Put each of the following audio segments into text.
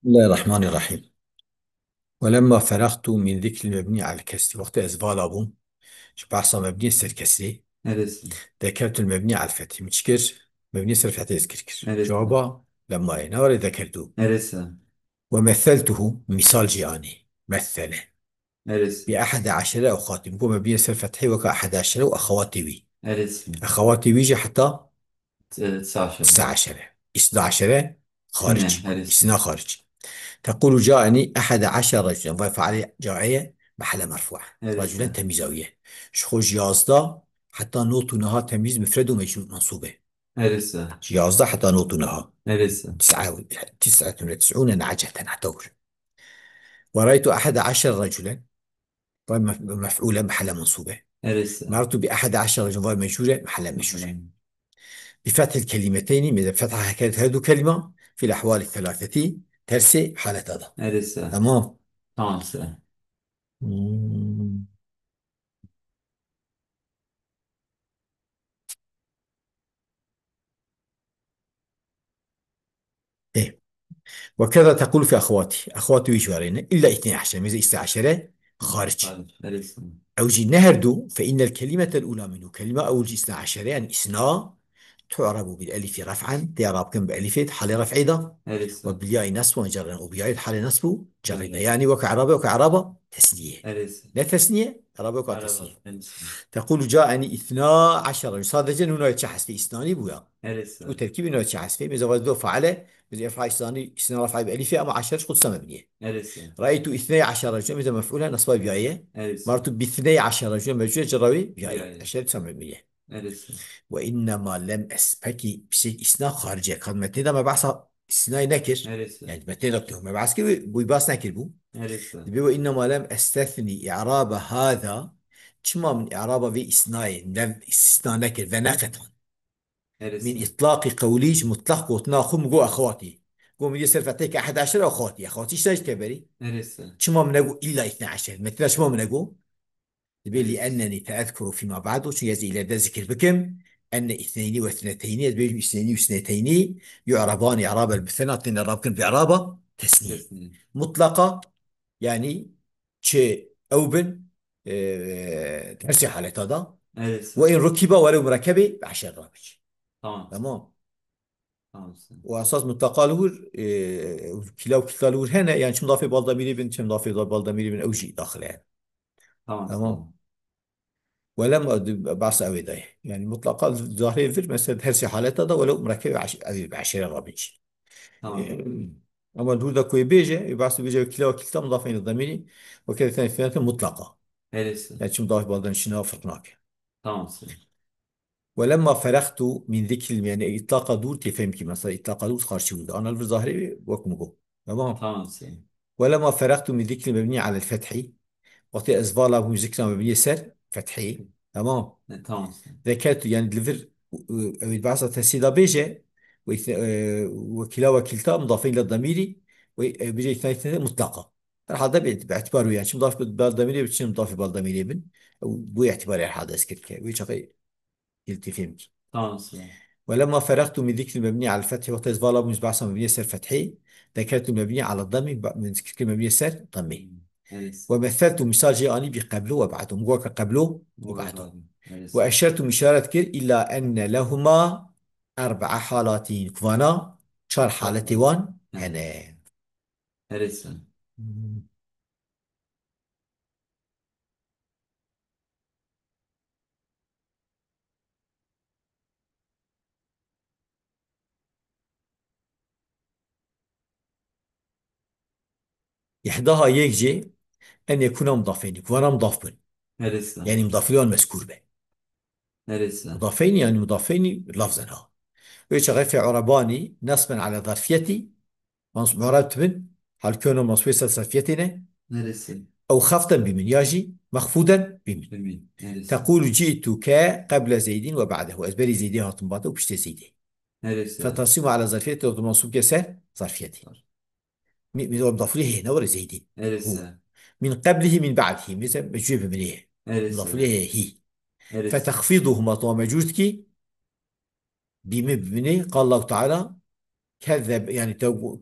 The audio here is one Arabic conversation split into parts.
الله الرحمن الرحيم. ولما فرغت من ذكر المبني على الكسر وقت إزفال أبو بحصة مبني سر كسري Neresi? ذكرت المبني على الفتح مشكر مبني سر فتح يذكر Neresi? جوابا لما ينور ذكرته. Neresi? ومثلته مثال جياني مثل Neresi? بأحد عشر أو خاتم قوم مبني سر فتحي وكأحد عشر وأخواتي وي Neresi? أخواتي ويجي حتى 19. 19 12 Sine. خارج Neresi? إثنا خارج. تقول جاءني 11 رجلا ضيف عليه جاءية محل مرفوع رجلا Neresi? تمييزاوية شخوش يازدا حتى نوت ونها تمييز مفرد ومجهول منصوبة Neresi? يازدا حتى نوت ونها Neresi? 99 نعجة حتور. ورأيت 11 رجلا ضيف مفعولة محل منصوبة. Neresi? مررت ب11 رجلا ضيف مجهولة محل مجهولة. Mahallen. بفتح الكلمتين من فتحها كانت هذه كلمة في الأحوال الثلاثة ترسي حالة هذا. Neresi? تمام. Tamam sıra. مم. إيه. وكذا تقول في أخواتي ويشوارين إلا 12 ميزة 12 خارج. Hadi. Neresi? أو جي نهردو فإن الكلمة الأولى منه كلمة أول جي 12 يعني إثناء تعرب بالألف رفعا تعرب كم بألفة حال رفع ده Neresi? وبالياء نصب وجرا وبياء حال نصب جرنا Neresi? يعني وكعربة تسنية. Neresi? لا تسنية عربة Araba. وتسنية. Neresi? تقول جاءني 12 صادجا هنا يتشحس في إثنان بويا Neresi? وتركيب هنا يتشحس في إذا وزدوا فعله إذا يرفع إثنان رفع بألفة أما 10 قد مبنية. Neresi? رأيت 12 رجلا إذا مفعولها نصب بيعية. Neresi? مرت باثني عشر رجلا مجهول جراوي Bir بيعية ay. أشهر 900. Neresi? وإنما لم أسبكي بشيء إثناء خارجية قد متى ما بعص استثناء نكر Neresi? يعني متى نكتب ما بعص كي بيباس نكر بو. Neresi? وإنما لم أستثني إعراب هذا كما من إعراب في إثناء لم استثناء نكر ونقطا من Neresi? إطلاق قوليج مطلق وتناخم جو أخواتي قوم يصير فتيك 11 أخواتي إيش تاج كبري Neresi? شما منقو إلا 12 مثل شما منقو تبي Neresi? لأنني تأذكر فيما بعد وش يزي إلى ذكر بكم أن اثنين واثنتين يبي اثنين واثنتين يعربان إعراب المثنى اثنين إعرابكن بإعرابة تسنية Kesin. مطلقة يعني شيء أو بن ترسي حالة هذا Neresi? وإن ركب ولو مركبة بعشر رابج. Tamam sen. تمام. Tamam sen. وأساس مطلقة له كلا وكلا له هنا يعني شو مضافي بالضمير بن شو مضافي بالضمير بن أوجي داخل يعني. Tamam تمام. sen. ولم بعص أوي ده يعني مطلقة ظاهرية في مثلا هرسي حالتها ده ولو مركبة أوي بعشرة رابج. Tamam. أما الهودة كوي بيجي يبعث بيجي كلا وكلا مضافين الضمير وكذا ثاني ثلاثة مطلقة Neresi? يعني شو مضاف بالضمير شنو فرقناك. Tamam sen. ولما فرغت من ذكر يعني إطلاق دور تفهم كي مثلا إطلاق دور خارج وده أنا الظاهري وكم تمام. Tamam sen. ولما فرغت من ذكر المبني على الفتح وقت إزفالا ذكر مبني سر فتحي. تمام. Tamam sen. ذكرت يعني دليفر البعثة تسيدا بيجي وكلا وكلتا مضافين للضمير وبيجي الثاني مطلقة. هذا باعتباره يعني شو مضاف بالضمير بتشين مضاف بالضمير ابن بو اعتبار هذا اسكت كي ويش أخي قلت فهمت. Tamam sen. ولما فرغت من ذكر المبني على الفتح وقت إزفالا مش بعصا مبني سر فتحي ذكرت المبني على الضم من ذكر المبني سر ضمي. Neresi? ومثلت مثال جاءني بقبله وبعده مقوى قبله Burada وبعده. kaldım. Neresi? وأشرت إشارة كر إلى أن لهما أربع حالات كفانا شار Çok حالة var. وان He. هنا. Neresi? إحداها يجي أن يكون مضافين كفانا مضاف بن Neresi? يعني مضاف له مذكور به. Neresi? مضافين يعني مضافين لفظا ها. ويشغل في عرباني نصبا على ظرفيتي معرب بن هل كانوا مصوية ظرفيتنا Neresi? أو خفضا بمن يجي مخفوضا بمن. Emin. Neresi? تقول جئتك قبل زيد وبعده أزبري زيدي هاتنباطه وبشتي زيدي Neresi? فتنصب على ظرفية منصوب كسر ظرفيتي Var. من مضاف له هنا ولا زيدين هو Neresi? من قبله من بعده مثل مجرور بمنيه مضاف له Neresi? هي. Neresi? فتخفيضهما طوى مجوزك بمبني قال الله تعالى كذب يعني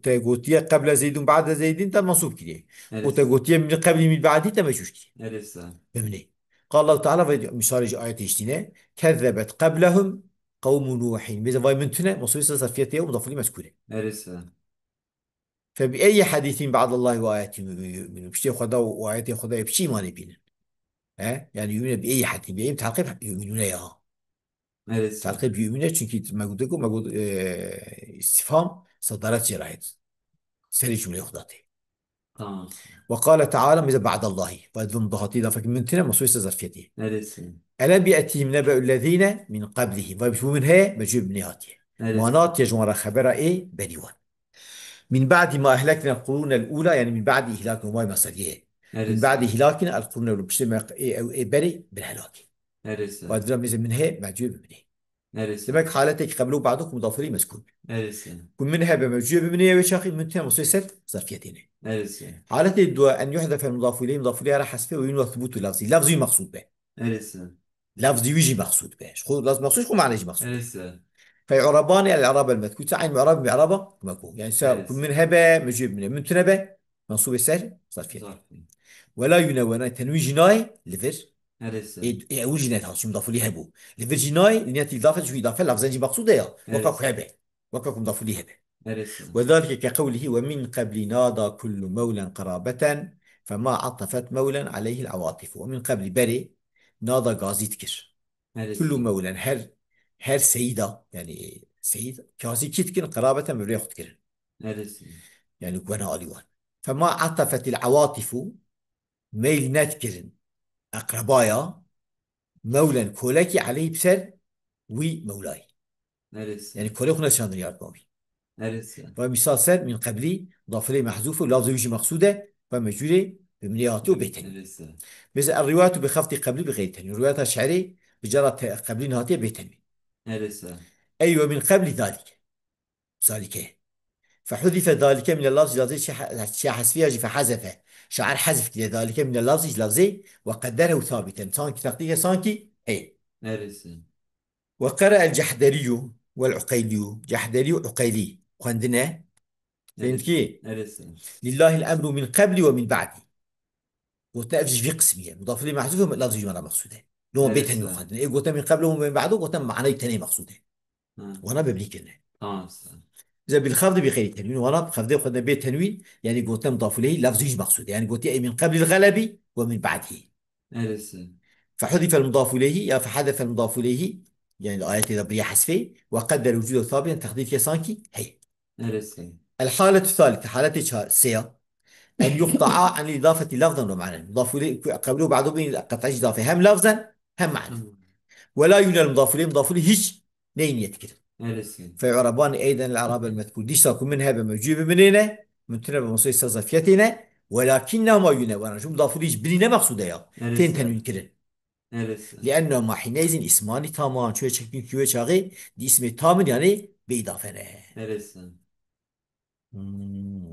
تقوتية قبل زيد بعد زيد انت منصوب كده، neresi, وتقوتية من قبل من بعد انت مجوش كده. neresi, فهمني؟ قال الله تعالى في مثال آية اشتنا كذبت قبلهم قوم نوح، مثل فاي من تنا مصير صرفيته ومضاف لي مذكورة. neresi, فبأي حديث بعد الله وآياته من بشتي خدا وآياته خدا بشي ما نبينا. ها يعني يؤمنون بأي حد بأي تعقيب يؤمنون ياها. neresi, تعقيب يؤمنون çünkü ما قلت لكم ما قلت استفهام صدرت جراحات سري جملة خداتي. tamam, وقال تعالى مثل بعد الله فإذن ضغطي إذا فك من تنا مصير صرفيته. neresi, ألم يأتيهم نبأ الذين من قبلهم فبشو منها مجيب من هاتيه neresi, مناط يجمع خبر إيه بنيوان من بعد ما أهلكنا القرون الأولى يعني من بعد إهلاك ما مسجيه من بعد neresi, إهلاكنا القرون الأولى بشتى إيه أو إيه بري بالهلاك neresi, وأدرى مثل منها مجيب منه. neresi, لما حالتك قبله بعضكم مضافري مسكون neresi, كن منها بمجيب منه وشاقي من تنا مصير ست ظرفيتين. neresi, حالة الدعاء أن يحذف المضاف إليه مضاف إليه على حسبه وينوى ثبوت لفظي لفظي مقصود به neresi, لفظي يجي مقصود به شو لازم مقصود شو معنى يجي مقصود به. neresi, فيعربان الإعراب المذكور ساعين معرب معربة مكو يعني كل neresi, من هبة مجيب من تنبه منصوب السهل صرفيتين. zarfi, ولا ينون تنوين جناي لفر neresi, أول جناي هذا شو مضاف ليه هبو لفر جناي لأن إضافة شو إضافة لفظا جي مقصود يا وكاك neresi, هبة وكاك مضاف ليه هبة. neresi, وذلك كقوله ومن قبل نادى كل مولى قرابة فما عطفت مولى عليه العواطف ومن قبل بري نادى غازي تكر كل neresi, مولى هر سيدة يعني سيد كاسي كتكن قرابة مبريخ تكر neresi, يعني كوانا أليوان. فما عطفت العواطف ميل نتكرن أقربايا مولا كولكي عليه بسر وي مولاي يعني neresi, كوليك نشان رياض باوي. neresi, فمثال سر من قبلي ضاف لي محذوفه ولازم يجي مقصودة فمجري بمنياته بيتنوي. neresi, مثل الرواية بخفض قبلي بغير تنوين رواية الشعري بجرى قبلي نهاتي بيتنوي. neresi, أيوة من قبل ذلك ذلك فحذف ذلك من اللفظ لفظي شيء حذفيها فحذف شعر حذف ذلك من اللفظ لفظي وقدره ثابتا سانكي تقدير سانكي أي. neresi, وقرأ الجحدري والعقيلي جحدري وعقيلي عندنا فهمت neresi, كيف؟ neresi, لله الأمر من قبل ومن بعد قلت أفجش في قسمية مضاف لي محذوف لفظ جملة مقصودة لو بيتني neresi, وخدنا إيه قلت من قبل ومن بعده قلت معناه تاني مقصودة ha, وأنا ببني كلمة tamam, sen, إذا بالخفض بغير تنوين وأنا بخفض وخدنا بيت تنوين يعني قلت مضاف إليه لفظ مقصود يعني قلت أي من قبل الغلب ومن بعده. neresi, فحذف المضاف إليه يا فحذف المضاف إليه يعني الآيات إذا بريا حذفه وقدر وجوده ثابتا تقدير يسانكي هي. neresi, الحالة الثالثة حالة سيا أن يقطع عن الإضافة لفظا ومعنى مضاف إليه قبله بعده بين قطع إضافة هم لفظا هم معنى tamam, ولا ينال المضاف إليه مضاف إليه هيش نين يذكر. neresi, فيعربان أيضا الإعراب المذكور ديش تكون منها بموجوب مننا من تنا بمصير صرفيتنا ولكنهما ينال شو مضاف إليه بنينا مقصودة يا تين neresi, تنوين كده neresi, لأنهما حينئذ اسمان تامان شو شكل كيو شاغي دي اسم تام يعني بإضافة له. neresi, مم.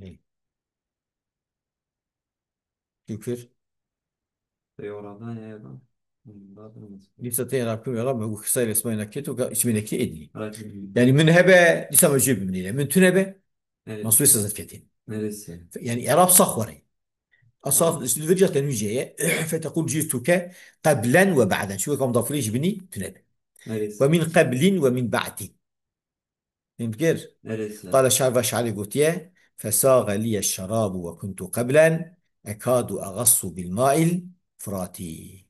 إيه. شكر في oradan ya da daha da لسه تاني رابكم يا رب هو خسائر اسمه نكتة وقا اسمه نكتة إدني Aracın يعني من هبة لسه موجود مني من تنبه مصوص neresi? زفتين Neresi? يعني إعراب صخوري أصلا Tamam. الفيديو تنويجية فتقول جئتك قبلا وبعدا شو كم ضاف ليش بني تنبه Neresi? ومن قبل ومن بعد فهمت كيف؟ Neresi? قال الشعر شعري قوتيه فساغ لي الشراب وكنت قبلا أكاد أغص بالماء الفراتي.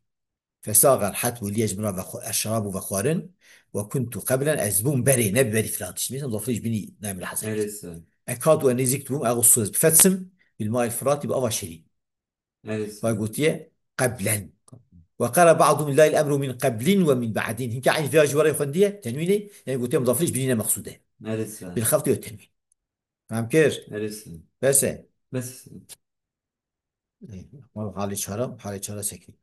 فساغ الحتم لي يجمع الشراب وخوارن وكنت قبلا أزبون بري نبي بري فراتي مثلا ضفريش بني نعمل حزكت Neresi? أكاد أن يزكتهم أغص بفتسم بالماء الفراتي بأوا شري Neresi? فقوتيه قبلا وقال بعضهم لله الأمر من قبل ومن بعد. هنك عين فيها جواري خندية تنويني يعني قلت مضاف ليش بنينا مقصودة لسه. بالخفض والتنوين. فهم كيف؟ لسه. بس بس. حالة شهرة سكين.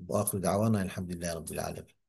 وآخر دعوانا الحمد لله رب العالمين.